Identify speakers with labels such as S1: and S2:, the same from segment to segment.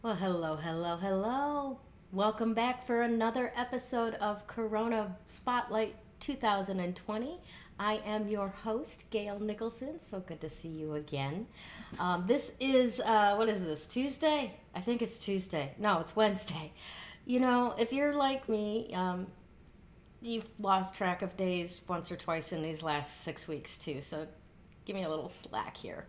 S1: Well, hello, hello, hello. Welcome back for another episode of Corona Spotlight 2020. I am your host, Gayle Nicholson. So good to see you again. This is, what is this, Tuesday? I think it's Tuesday. No, it's Wednesday. If you're like me, you've lost track of days once or twice in these last 6 weeks, too. So give me a little slack here.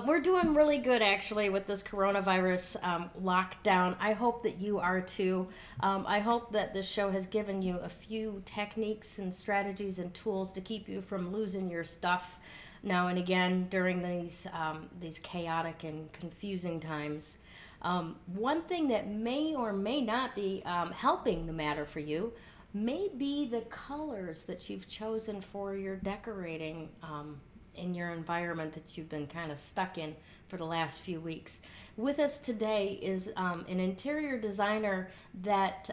S1: We're doing really good actually with this coronavirus lockdown. I hope that you are too. I hope that this show has given you a few techniques and strategies and tools to keep you from losing your stuff now and again during these chaotic and confusing times. One thing that may or may not be helping the matter for you may be the colors that you've chosen for your decorating in your environment that you've been kind of stuck in for the last few weeks. With us today is an interior designer that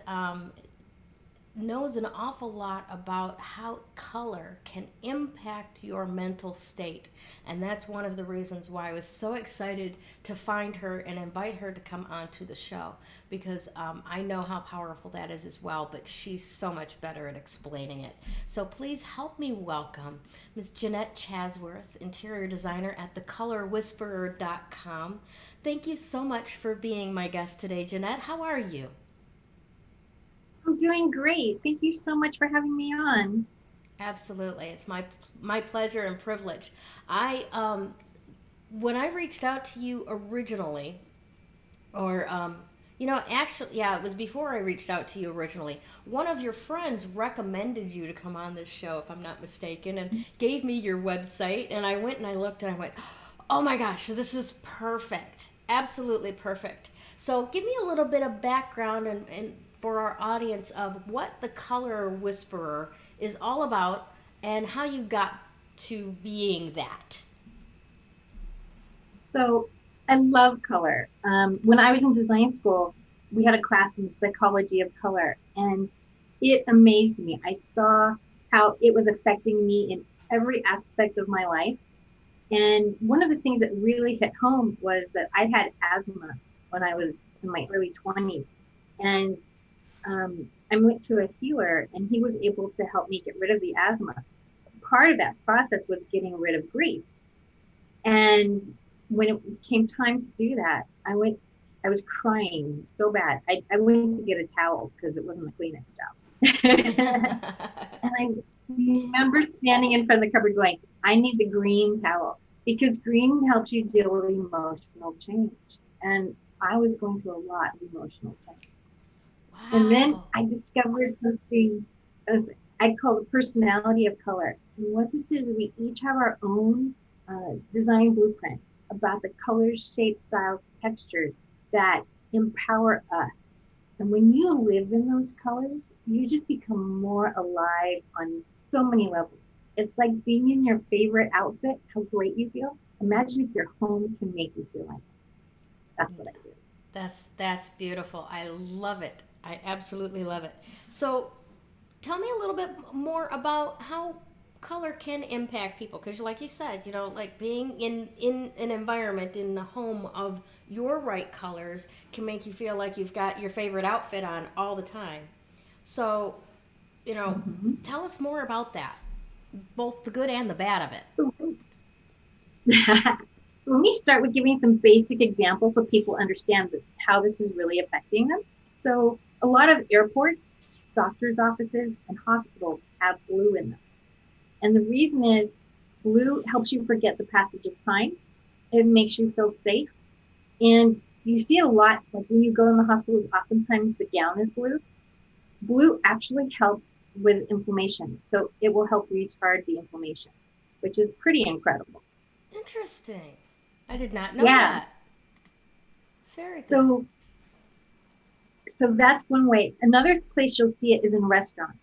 S1: knows an awful lot about how color can impact your mental state. And that's one of the reasons why I was so excited to find her and invite her to come onto the show because I know how powerful that is as well, but she's so much better at explaining it. So please help me welcome Ms. Jeanette Chasworth, interior designer at thecolorwhisperer.com. Thank you so much for being my guest today, Jeanette. How are you?
S2: I'm doing great. Thank you so much for having me on.
S1: Absolutely, it's my pleasure and privilege. I When I reached out to you originally, or actually, yeah, it was before I reached out to you originally. One of your friends recommended you to come on this show, if I'm not mistaken, and gave me your website. And I went and I looked and I went, oh my gosh, this is perfect, absolutely perfect. So give me a little bit of background and for our audience of what the Color Whisperer is all about and how you got to being that.
S2: So I love color. When I was in design school, we had a class in psychology of color, and it amazed me. I saw how it was affecting me in every aspect of my life. And one of the things that really hit home was that I had asthma when I was in my early 20s. And I went to a healer, and he was able to help me get rid of the asthma. Part of that process was getting rid of grief. And when it came time to do that, I was crying so bad. I went to get a towel because it wasn't a Kleenex towel. And I remember standing in front of the cupboard going, I need the green towel because green helps you deal with emotional change. And I was going through a lot of emotional change. And then
S1: Wow.
S2: I discovered something as I call the personality of color. And what this is, we each have our own design blueprint about the colors, shapes, styles, textures that empower us. And when you live in those colors, you just become more alive on so many levels. It's like being in your favorite outfit, how great you feel. Imagine if your home can make you feel like that. That's what I do.
S1: That's beautiful. I love it. I absolutely love it. So, tell me a little bit more about how color can impact people because like you said, like being in an environment in the home of your right colors can make you feel like you've got your favorite outfit on all the time. So, you know,
S2: Mm-hmm.
S1: tell us more about that, both the good and the bad of it.
S2: Let me start with giving some basic examples so people understand how this is really affecting them. So, a lot of airports, doctors' offices, and hospitals have blue in them. And the reason is blue helps you forget the passage of time, it makes you feel safe. And you see it a lot, like when you go in the hospital, oftentimes the gown is blue. Blue actually helps with inflammation. So, it will help retard the inflammation, which is pretty incredible.
S1: Interesting. I did not know
S2: Yeah.
S1: that. Very good.
S2: So that's one way. Another place you'll see it is in restaurants.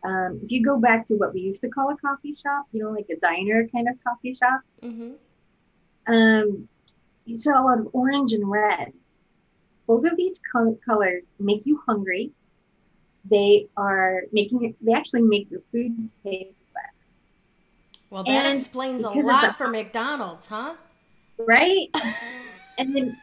S2: If you go back to what we used to call a coffee shop, like a diner kind of coffee shop,
S1: Mm-hmm.
S2: um, you saw a lot of orange and red. Both of these colors make you hungry. They actually make your food taste better.
S1: Well, that
S2: And
S1: explains a
S2: because it's a
S1: lot for McDonald's, huh?
S2: right, And then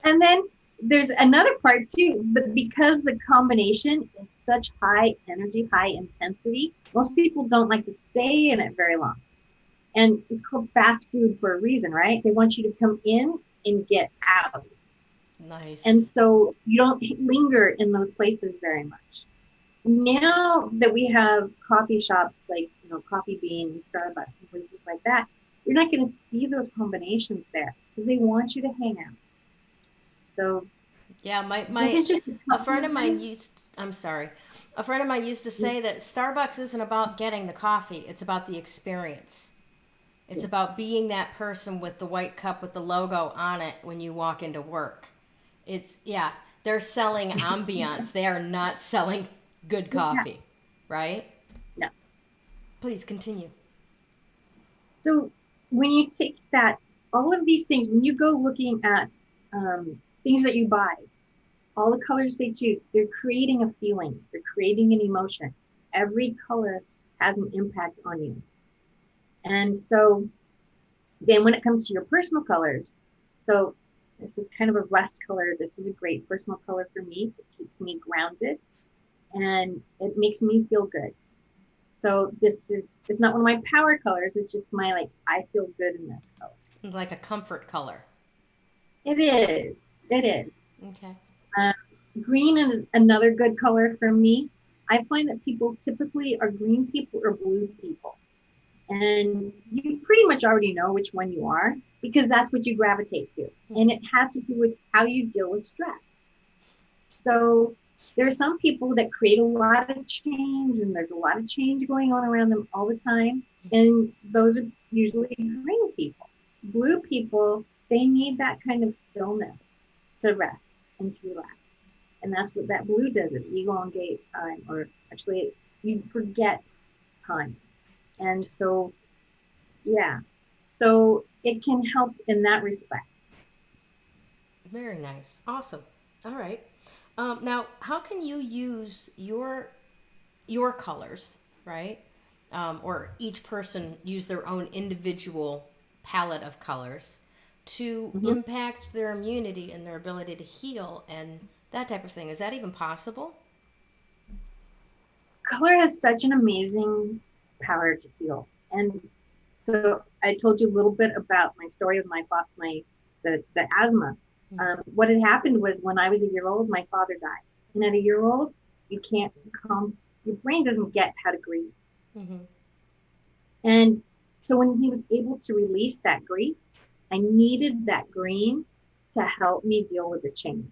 S2: and then there's another part too, but because the combination is such high energy, high intensity, most people don't like to stay in it very long. And it's called fast food for a reason, right? They want you to come in and get out. And
S1: Nice.
S2: so you don't linger in those places very much. Now that we have coffee shops like, Coffee Bean, Starbucks, and places like that, you're not going to see those combinations there because they want you to hang out. So
S1: Yeah,
S2: this is just a
S1: a friend of mine
S2: compliment.
S1: used, I'm sorry, a friend of mine used to say that Starbucks isn't about getting the coffee, it's about the experience. It's about being that person with the white cup with the logo on it when you walk into work. Yeah, they're selling ambiance. They are not selling good
S2: Yeah,
S1: coffee, right?
S2: no.
S1: Please continue.
S2: So when you take that, all of these things, when you go looking at things that you buy, all the colors they choose, they're creating a feeling, they're creating an emotion. Every color has an impact on you. And so then when it comes to your personal colors, so this is kind of a rust color. This is a great personal color for me. It keeps me grounded and it makes me feel good. So it's not one of my power colors. It's just my, like, I feel good in this color.
S1: Like a comfort color.
S2: It is. It is.
S1: Okay.
S2: Um, Green is another good color for me. I find that people typically are green people or blue people. And you pretty much already know which one you are because that's what you gravitate to. And
S1: Hmm.
S2: it has to do with how you deal with stress. So there are some people that create a lot of change and there's a lot of change going on around them all the time. And those are usually green people. Blue people, they need that kind of stillness to rest and to relax. And that's what that blue does. It elongates time, or actually, you forget time. And so, yeah, so it can help in that respect.
S1: Very nice. Awesome. All right. Now, how can you use your colors, right? Or each person use their own individual palette of colors to
S2: Mm-hmm.
S1: impact their immunity and their ability to heal and that type of thing. Is that even possible?
S2: Color has such an amazing power to heal. And so I told you a little bit about my story of the asthma. What had happened was when I was a year old, my father died. And at a year old, you can't calm, your brain doesn't get how to grieve.
S1: Mm-hmm.
S2: And so when he was able to release that grief, I needed that green to help me deal with the change.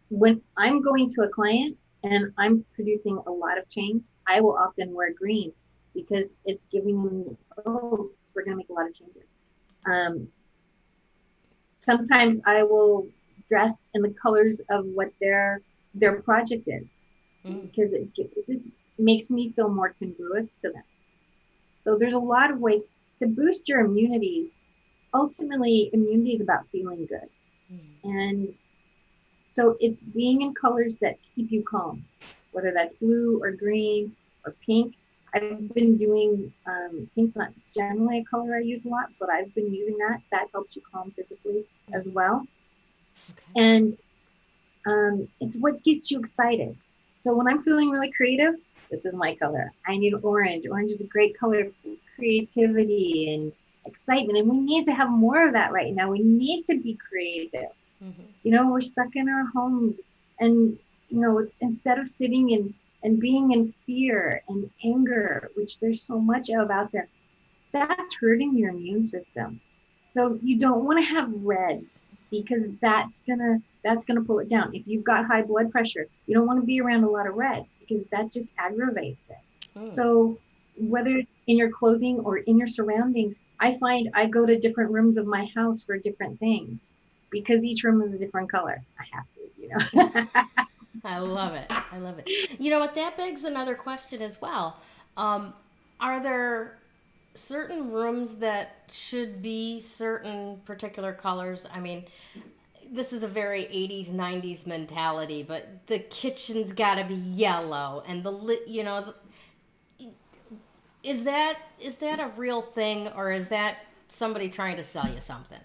S2: When I'm going to a client and I'm producing a lot of change, I will often wear green because it's giving them, oh, we're going to make a lot of changes. Um, Sometimes I will dress in the colors of what their project is
S1: Mm.
S2: because it just makes me feel more congruous to them. So there's a lot of ways to boost your immunity. Ultimately, immunity is about feeling good. And so it's being in colors that keep you calm, whether that's blue or green or pink. I've been doing pink's not generally a color I use a lot, but I've been using that. That helps you calm physically as well.
S1: Okay.
S2: And it's what gets you excited. So when I'm feeling really creative, this is my color. I need orange. Orange is a great color for creativity and excitement. And we need to have more of that right now. We need to be creative.
S1: Mm-hmm.
S2: We're stuck in our homes and, instead of sitting and being in fear and anger, which there's so much of out there, that's hurting your immune system. So you don't want to have reds because that's gonna pull it down. If you've got high blood pressure, you don't want to be around a lot of red because that just aggravates it.
S1: Mm.
S2: So whether in your clothing or in your surroundings, I find I go to different rooms of my house for different things because each room is a different color. I have to.
S1: I love it. I love it. You know what? That begs another question as well. Um, are there certain rooms that should be certain particular colors? I mean, this is a very 80s 90s mentality, but the kitchen's got to be yellow and the lit, is that a real thing, or is that somebody trying to sell you something.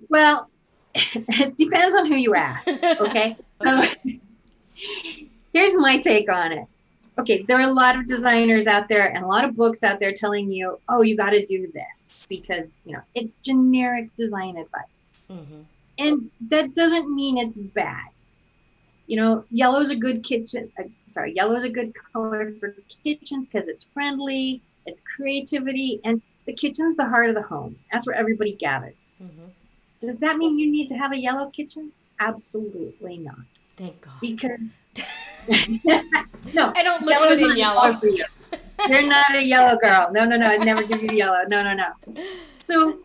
S2: Well, it depends on who you ask. Okay. So
S1: Okay.
S2: here's my take on it. Okay, there are a lot of designers out there and a lot of books out there telling you, oh, you got to do this because, it's generic design advice.
S1: Mm-hmm.
S2: And that doesn't mean it's bad. Yellow is a good yellow is a good color for kitchens because it's friendly, it's creativity, and the kitchen's the heart of the home. That's where everybody gathers.
S1: Mm-hmm.
S2: Does that mean you need to have a yellow kitchen? Absolutely not.
S1: Thank God.
S2: Because no,
S1: I don't look
S2: yellow
S1: good
S2: is
S1: in
S2: not a color
S1: yellow.
S2: for you. You're not a yellow girl. No, no, no. I'd never give you yellow. No, no, no. So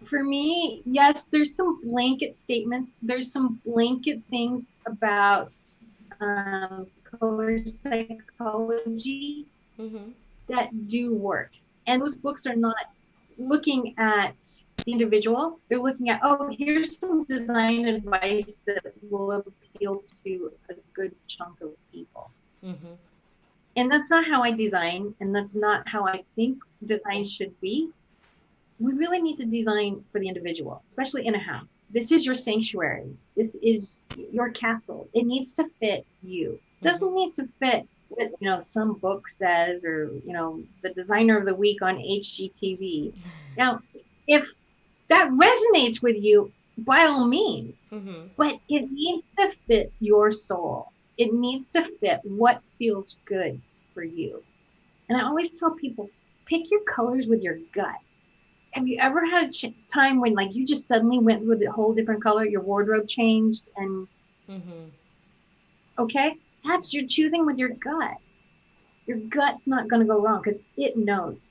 S2: for me, yes, there's some blanket statements. There's some blanket things about color psychology
S1: Mm-hmm.
S2: that do work. And those books are not looking at the individual. They're looking at, oh, here's some design advice that will appeal to a good chunk of people.
S1: Mm-hmm.
S2: And that's not how I design, and that's not how I think design should be. We really need to design for the individual, especially in a house. This is your sanctuary. This is your castle. It needs to fit you. It doesn't need to fit what some book says, or the designer of the week on HGTV. Now, if that resonates with you, by all means,
S1: Mm-hmm.
S2: but it needs to fit your soul. It needs to fit what feels good for you. And I always tell people, pick your colors with your gut. Have you ever had a time when you just suddenly went with a whole different color, your wardrobe changed, and
S1: Mm-hmm.
S2: okay, that's you're choosing with your gut. Your gut's not going to go wrong because it knows.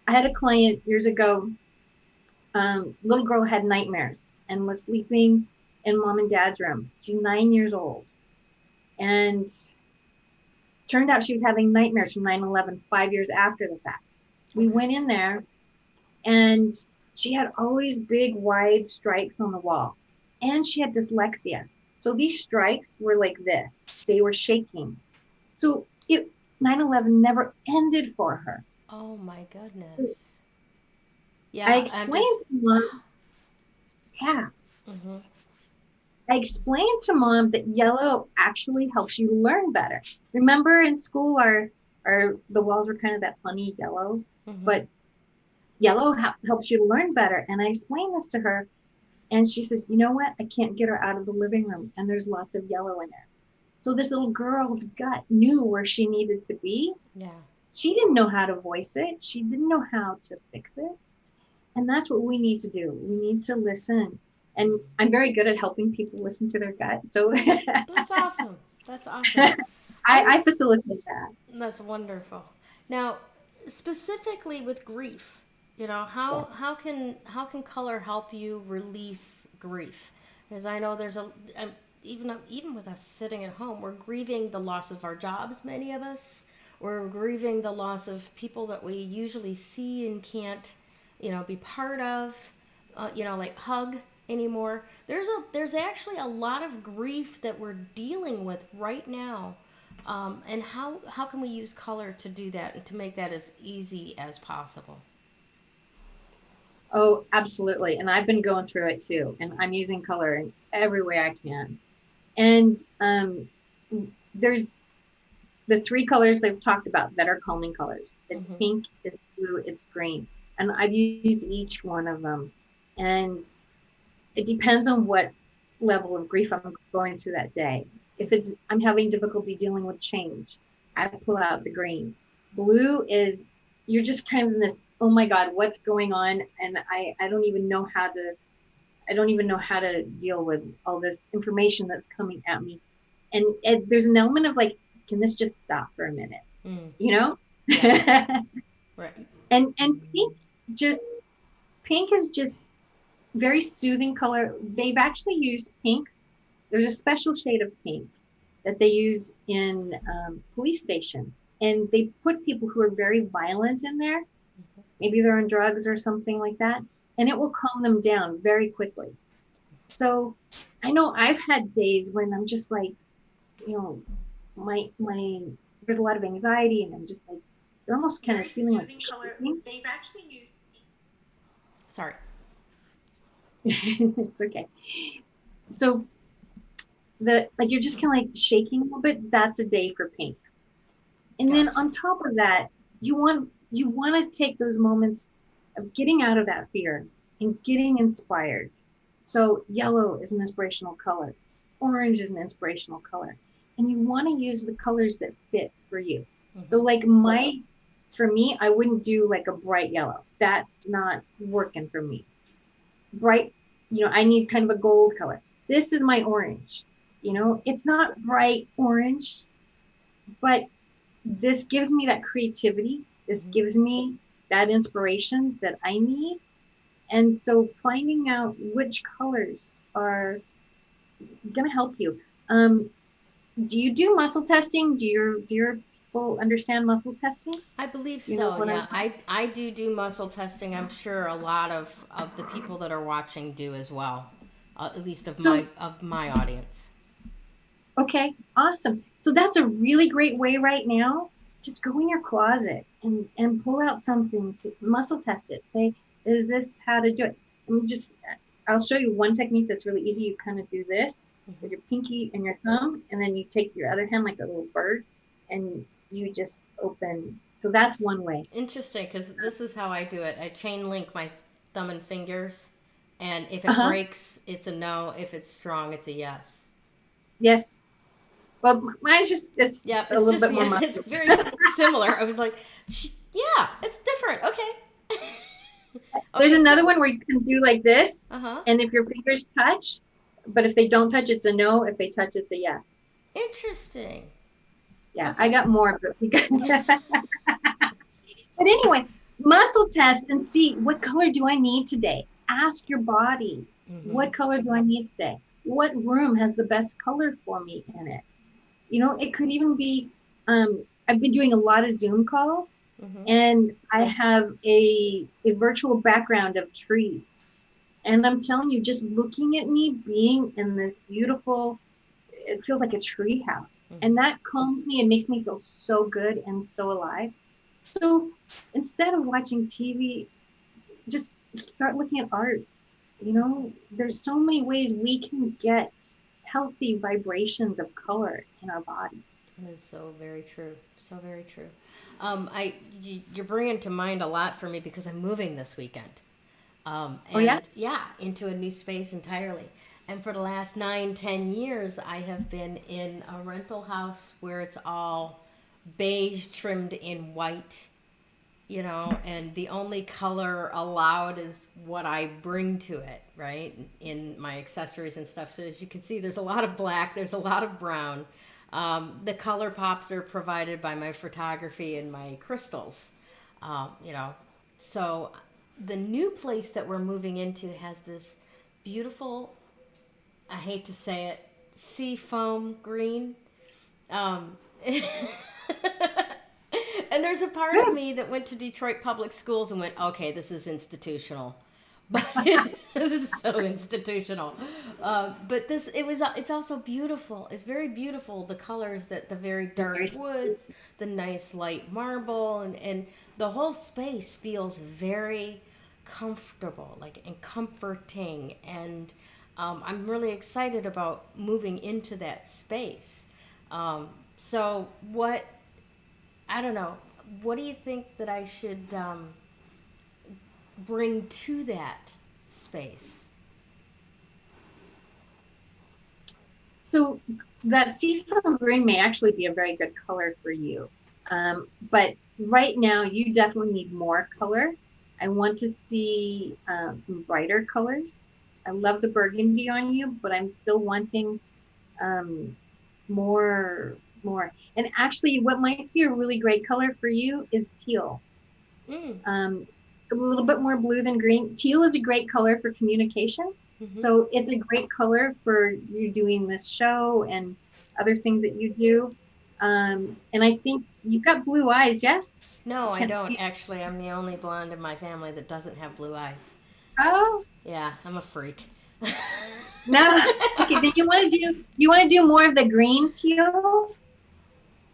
S2: I had a client years ago. Little girl had nightmares and was sleeping in mom and dad's room. She's 9 years old, and turned out she was having nightmares from 9/11 5 years after the fact. We
S1: Okay.
S2: went in there, and she had all these big wide stripes on the wall, and she had dyslexia. So these stripes were like this. They were shaking. So 9/11 never ended for her.
S1: Oh my goodness.
S2: I
S1: Yeah, I'm just.
S2: explained to mom, yeah,
S1: Mm-hmm.
S2: I explained to mom that yellow actually helps you learn better. Remember in school, our the walls were kind of that funny yellow,
S1: Mm-hmm.
S2: but yellow helps you learn better. And I explained this to her, and she says, you know what? I can't get her out of the living room, and there's lots of yellow in there. So this little girl's gut knew where she needed to be.
S1: Yeah.
S2: She didn't know how to voice it. She didn't know how to fix it. And that's what we need to do. We need to listen. And I'm very good at helping people listen to their gut. So
S1: That's awesome. That's awesome. I
S2: I
S1: was.
S2: facilitate that.
S1: That's wonderful. Now, specifically with grief,
S2: Yeah.
S1: how can color help you release grief? Because I know there's even with us sitting at home, we're grieving the loss of our jobs. Many of us, we're grieving the loss of people that we usually see and can't, be part of, like hug anymore. There's actually a lot of grief that we're dealing with right now, and how can we use color to do that and to make that as easy as possible?
S2: Oh, absolutely. And I've been going through it too. And I'm using color in every way I can. And there's the three colors they've talked about that are calming colors. It's
S1: Mm-hmm.
S2: pink, it's blue, it's green. And I've used each one of them. And it depends on what level of grief I'm going through that day. If I'm having difficulty dealing with change, I pull out the green. Blue is you're just kind of in this, oh my God, what's going on? And I don't even know how to deal with all this information that's coming at me. And there's an element of can this just stop for a minute?
S1: Mm.
S2: You know?
S1: Yeah. Right.
S2: and just pink is just very soothing color. They've actually used pinks. There's a special shade of pink that they use in police stations, and they put people who are very violent in there. Maybe they're on drugs or something like that, and it will calm them down very quickly. So I know I've had days when I'm just like, you know, my there's a lot of anxiety, and I'm just like, They're almost kind of feeling like shaking.
S1: Sorry.
S2: It's okay. So the like you're just kind of like shaking a little bit. That's a day for pink. And then
S1: Gotcha.
S2: on top of that, you want to take those moments of getting out of that fear and getting inspired. So yellow is an inspirational color. Orange is an inspirational color. And you want to use the colors that fit for you. So
S1: Mm-hmm.
S2: like for me, I wouldn't do like a bright yellow. That's not working for me. Bright, I need kind of a gold color. This is my orange. It's not bright orange, but this gives me that creativity. This
S1: Mm-hmm.
S2: gives me that inspiration that I need. And so finding out which colors are going to help you. Um, do you do muscle testing? Do your people understand muscle testing?
S1: I believe
S2: You know
S1: so.
S2: what
S1: Yeah,
S2: I'm
S1: I do muscle testing. I'm sure a lot of the people that are watching do as well. At least of
S2: so
S1: my audience.
S2: okay, awesome. So that's a really great way right now. Just go in your closet and pull out something to muscle test it. Say, is this how to do it? And I'll show you one technique that's really easy. You kind of do this
S1: Mm-hmm.
S2: with your pinky and your thumb, and then you take your other hand like a little bird, and you just open. So that's one way.
S1: Interesting, because this is how I do it. I chain link my thumb and fingers, and if
S2: Uh
S1: it
S2: huh.
S1: breaks, it's a no. If it's strong, it's a yes.
S2: Yes. Well, mine's it's
S1: Yeah,
S2: a
S1: it's
S2: little
S1: just
S2: bit more
S1: yeah, it's
S2: muscle.
S1: very similar. I was like, yeah, it's different. Okay,
S2: There's
S1: okay,
S2: another
S1: cool.
S2: one where you can do like this,
S1: Uh huh.
S2: and if your fingers touch, but if they don't touch, it's a no. If they touch, it's a yes.
S1: Interesting.
S2: Yeah, I
S1: Okay.
S2: got more, but but anyway, muscle test and see what color do I need today. Ask your body,
S1: Mm-hmm.
S2: what color do I need today? What room has the best color for me in it? It could even be. I've been doing a lot of Zoom calls,
S1: Mm-hmm.
S2: and I have a virtual background of trees. And I'm telling you, just looking at me being in this beautiful, it feels like a tree house. And
S1: Mm-hmm.
S2: that calms me and makes me feel so good and so alive. So instead of watching TV, just start looking at art. There's so many ways we can get healthy vibrations of color in our bodies.
S1: That is so very true. So very true. You're bringing to mind a lot for me because I'm moving this weekend.
S2: Oh, yeah?
S1: And yeah, into a new space entirely. And for the last 9, 10 years, I have been in a rental house where it's all beige trimmed in white, and the only color allowed is what I bring to it, right? In my accessories and stuff. So as you can see, there's a lot of black, there's a lot of brown. The color pops are provided by my photography and my crystals, um, you know. So the new place that we're moving into has this beautiful, I hate to say it, sea foam green. Um, and there's a part of
S2: Good.
S1: me that went to Detroit public schools and went, okay, this is institutional. But this is so institutional. But it's also beautiful. It's very beautiful. The colors that the very dark
S2: Very sweet.
S1: woods, the nice light marble, and the whole space feels very comfortable, like and comforting. And I'm really excited about moving into that space. So what I don't know. What do you think that I should bring to that space?
S2: So that seafoam green may actually be a very good color for you. But right now, you definitely need more color. I want to see some brighter colors. I love the burgundy on you, but I'm still wanting um, more. And actually, what might be a really great color for you is teal.
S1: Mm.
S2: Um, a little bit more blue than green. Teal is a great color for communication.
S1: Mm-hmm.
S2: So it's a great color for you doing this show and other things that you do. And I think you've got blue eyes, yes?
S1: No, I
S2: Can't
S1: don't
S2: see.
S1: actually. I'm the only blonde in my family that doesn't have blue eyes.
S2: Oh,
S1: Yeah, I'm a freak.
S2: no. Okay, then you want to do more of the green teal.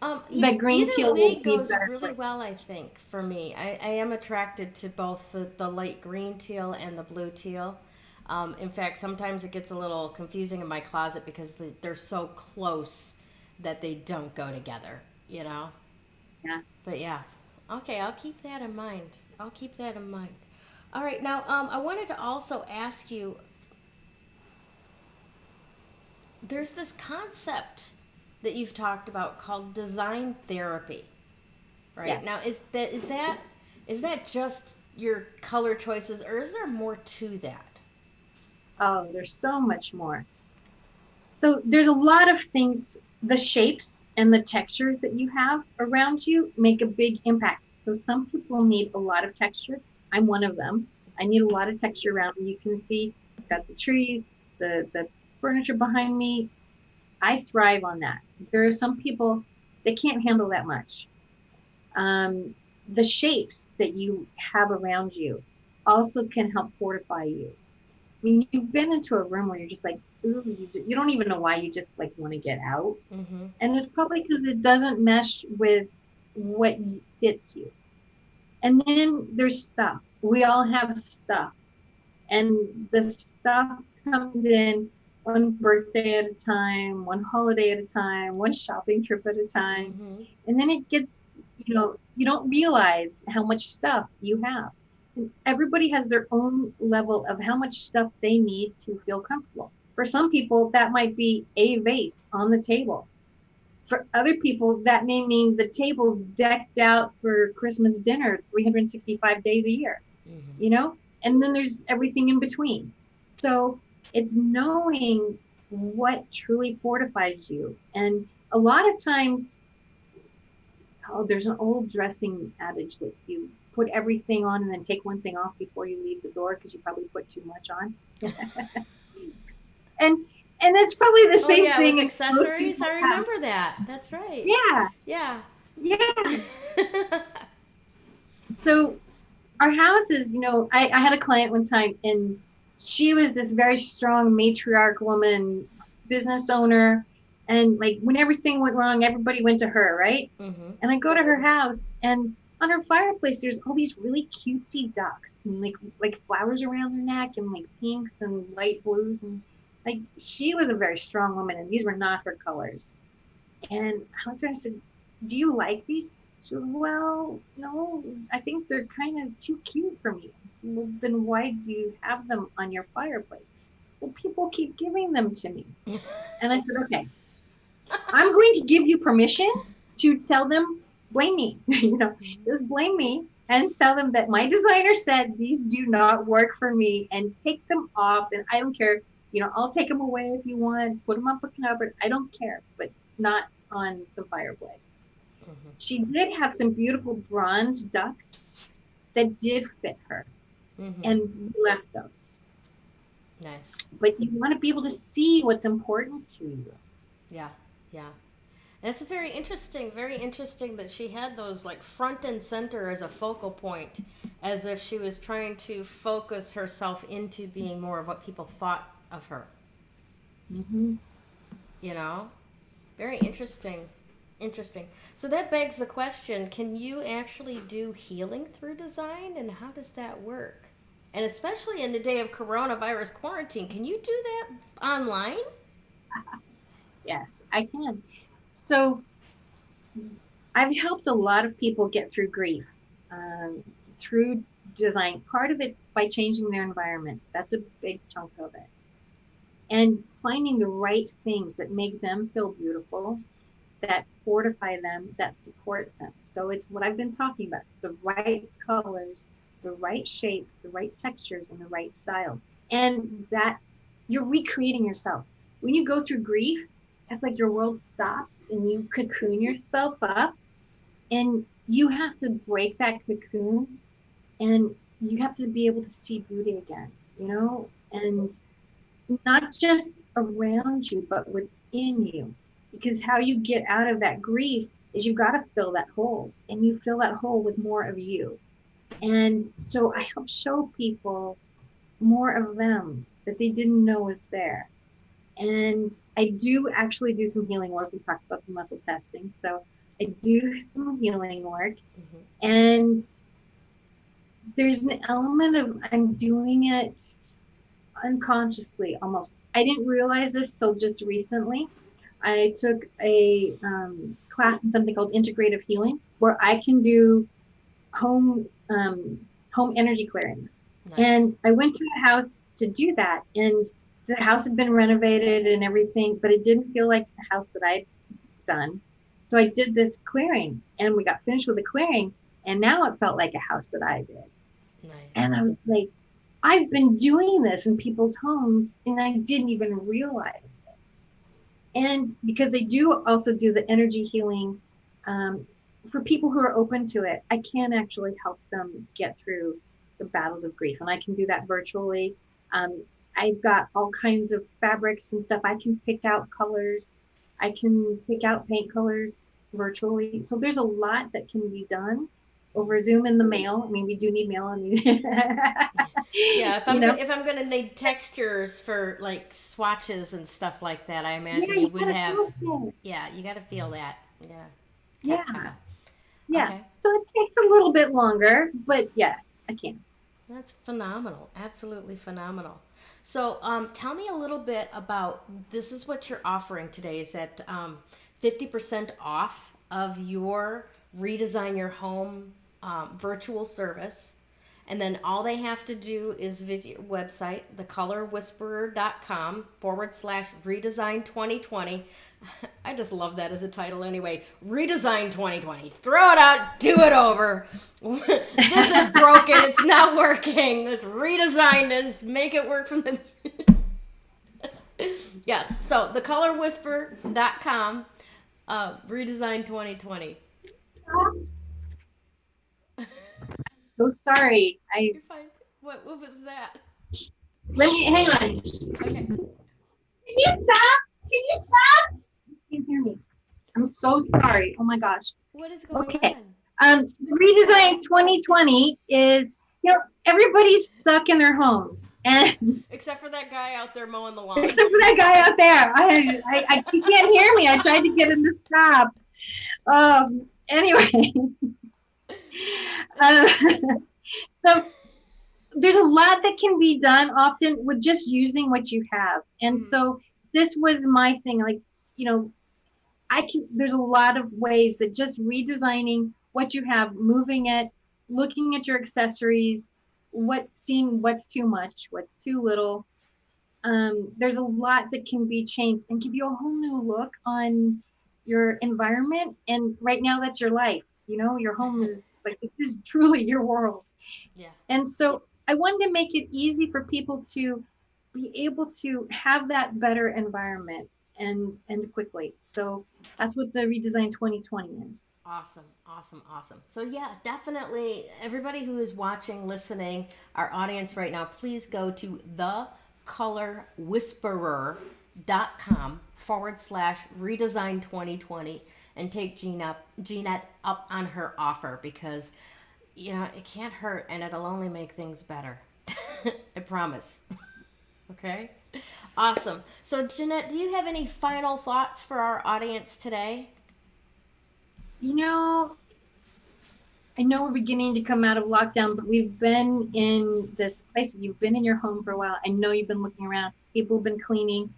S2: The green
S1: Either
S2: teal will
S1: way
S2: be
S1: goes
S2: better for
S1: really
S2: you.
S1: well, I think, for me. I am attracted to both the light green teal and the blue teal. In fact, sometimes it gets a little confusing in my closet because they're so close that they don't go together, you know?
S2: Yeah.
S1: But yeah, okay, I'll keep that in mind. I'll keep that in mind. All right, now I wanted to also ask you, there's this concept that you've talked about called design therapy, right? Now,
S2: Yes.
S1: is that just your color choices, or is there more to that?
S2: Oh, there's so much more. So there's a lot of things, the shapes and the textures that you have around you make a big impact. So some people need a lot of texture. I'm one of them. I need a lot of texture around me. You can see I've got the trees, the furniture behind me. I thrive on that. There are some people that can't handle that much. Um, the shapes that you have around you also can help fortify you. I mean, you've been into a room where you're just like, ooh, you don't even know why you just like want to get out.
S1: Mm-hmm.
S2: And it's probably because it doesn't mesh with what fits you. And then there's stuff. We all have stuff. And the stuff comes in one birthday at a time, one holiday at a time, one shopping trip at a time.
S1: Mm-hmm.
S2: And then it gets, you don't realize how much stuff you have. And everybody has their own level of how much stuff they need to feel comfortable. For some people, that might be a vase on the table. For other people, that may mean the table's decked out for Christmas dinner 365 days a year,
S1: Mm-hmm.
S2: you know? And then there's everything in between. So it's knowing what truly fortifies you. And a lot of times, oh, there's an old dressing adage that you put everything on and then take one thing off before you leave the door because you probably put too much on. and and that's probably the
S1: Oh
S2: same
S1: yeah, with
S2: thing most
S1: accessories,
S2: people
S1: I
S2: have.
S1: remember that. That's right.
S2: Yeah,
S1: Yeah.
S2: yeah. So our houses, I had a client one time and she was this very strong matriarch woman, business owner. And like when everything went wrong, everybody went to her, right?
S1: Mm-hmm.
S2: And I go to her house and on her fireplace, there's all these really cutesy ducks and like flowers around their neck and like pinks and light blues. And like she was a very strong woman and these were not her colors. And I said, do you like these? She goes, well, no, I think they're kind of too cute for me. I said, well, then why do you have them on your fireplace? Well, people keep giving them to me. And I said, okay, I'm going to give you permission to tell them, blame me, just blame me and tell them that my designer said these do not work for me and take them off. And I don't care, I'll take them away if you want, put them up a cupboard. I don't care, but not on the fireplace.
S1: Mm-hmm.
S2: She did have some beautiful bronze ducks that did fit her
S1: Mm-hmm.
S2: and we left those.
S1: Nice.
S2: But you want to be able to see what's important to you.
S1: Yeah. Yeah. That's very interesting that she had those like front and center as a focal point, as if she was trying to focus herself into being more of what people thought of her.
S2: Mm-hmm.
S1: You know? Very interesting. Interesting. So that begs the question, can you actually do healing through design, and how does that work? And especially in the day of coronavirus quarantine, can you do that online?
S2: Yes, I can. So I've helped a lot of people get through grief through design. Part of it's by changing their environment. That's a big chunk of it. And finding the right things that make them feel beautiful, that fortify them, that support them. So it's what I've been talking about. It's the right colors, the right shapes, the right textures, and the right styles. And that you're recreating yourself. When you go through grief, it's like your world stops and you cocoon yourself up and you have to break that cocoon and you have to be able to see beauty again, and not just around you, but within you. Because how you get out of that grief is you got to fill that hole and you fill that hole with more of you. And so I help show people more of them that they didn't know was there. And I do actually do some healing work. We talked about the muscle testing. So I do some healing work,
S1: Mm-hmm.
S2: and there's an element of I'm doing it unconsciously almost. I didn't realize this till just recently. I took a class in something called integrative healing, where I can do home home energy clearings.
S1: Nice.
S2: And I went to a house to do that, and the house had been renovated and everything, but it didn't feel like the house that I'd done. So I did this clearing, and we got finished with the clearing, and now it felt like a house that I did. And I
S1: Nice.
S2: was like, I've been doing this in people's homes, and I didn't even realize it. And because I do also do the energy healing, um, for people who are open to it, I can actually help them get through the battles of grief, and I can do that virtually. I've got all kinds of fabrics and stuff. I can pick out colors. I can pick out paint colors virtually. So there's a lot that can be done over Zoom in the mail. I mean, we do need mail. I mean,
S1: Yeah,
S2: you know,
S1: if I'm gonna need textures for like swatches and stuff like that, I
S2: yeah,
S1: imagine you
S2: you
S1: would
S2: gotta
S1: have.
S2: feel it.
S1: Yeah, you got to feel that. Yeah,
S2: Yeah,
S1: tactile.
S2: yeah.
S1: Okay,
S2: So it takes a little bit longer, but yes, I can.
S1: that's phenomenal. Absolutely phenomenal. So, tell me a little bit about this. Is what you're offering today? Is that 50% off of your redesign your home virtual service? And then all they have to do is visit your website, thecolorwhisperer.com /redesign 2020. I just love that as a title anyway. Redesign 2020. Throw it out, do it over. This is broken. It's not working. Let's redesign this, make it work from the. Yes, so thecolorwhisperer.com redesign 2020.
S2: So sorry.
S1: You're fine. What was that?
S2: Let me hang on. Can
S1: Okay.
S2: you stop? Can you stop? You can't hear me. I'm so sorry. Oh my gosh.
S1: What is going
S2: Okay.
S1: on?
S2: Redesign 2020 is, everybody's stuck in their homes, and
S1: Except for that guy out there mowing the lawn.
S2: except for that guy out there. He can't hear me. I tried to get him to stop. Anyway, uh, so there's a lot that can be done often with just using what you have. And so this was my thing. Like, there's a lot of ways that just redesigning what you have, moving it, looking at your accessories, seeing what's too much, what's too little. There's a lot that can be changed and give you a whole new look on your environment. And right now that's your life. Your home is like, this is truly your world.
S1: Yeah.
S2: And so I wanted to make it easy for people to be able to have that better environment and quickly. So that's what the Redesign 2020 is.
S1: Awesome, awesome, awesome. So yeah, definitely everybody who is watching, listening, our audience right now, please go to thecolorwhisperer.com /redesign 2020 and take Jeanette up on her offer, because it can't hurt and it'll only make things better. I promise. Okay? Awesome. So Jeanette, do you have any final thoughts for our audience today?
S2: I know we're beginning to come out of lockdown, but we've been in this place. You've been in your home for a while. I know you've been looking around. People have been cleaning.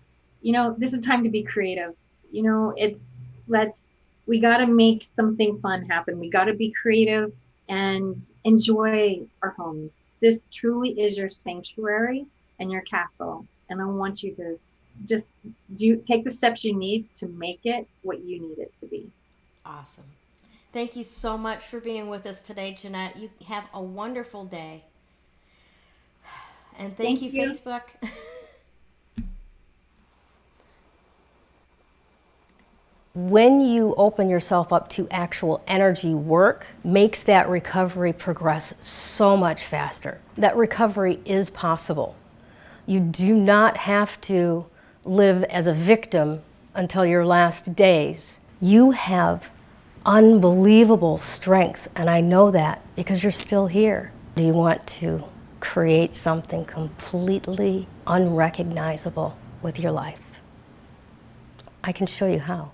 S2: This is time to be creative. We got to make something fun happen. We got to be creative and enjoy our homes. This truly is your sanctuary and your castle. And I want you to just take the steps you need to make it what you need it to be.
S1: Awesome. Thank you so much for being with us today, Jeanette. You have a wonderful day. And thank you, Facebook. When you open yourself up to actual energy work, makes that recovery progress so much faster. That recovery is possible. You do not have to live as a victim until your last days. You have unbelievable strength, and I know that because you're still here. Do you want to create something completely unrecognizable with your life? I can show you how.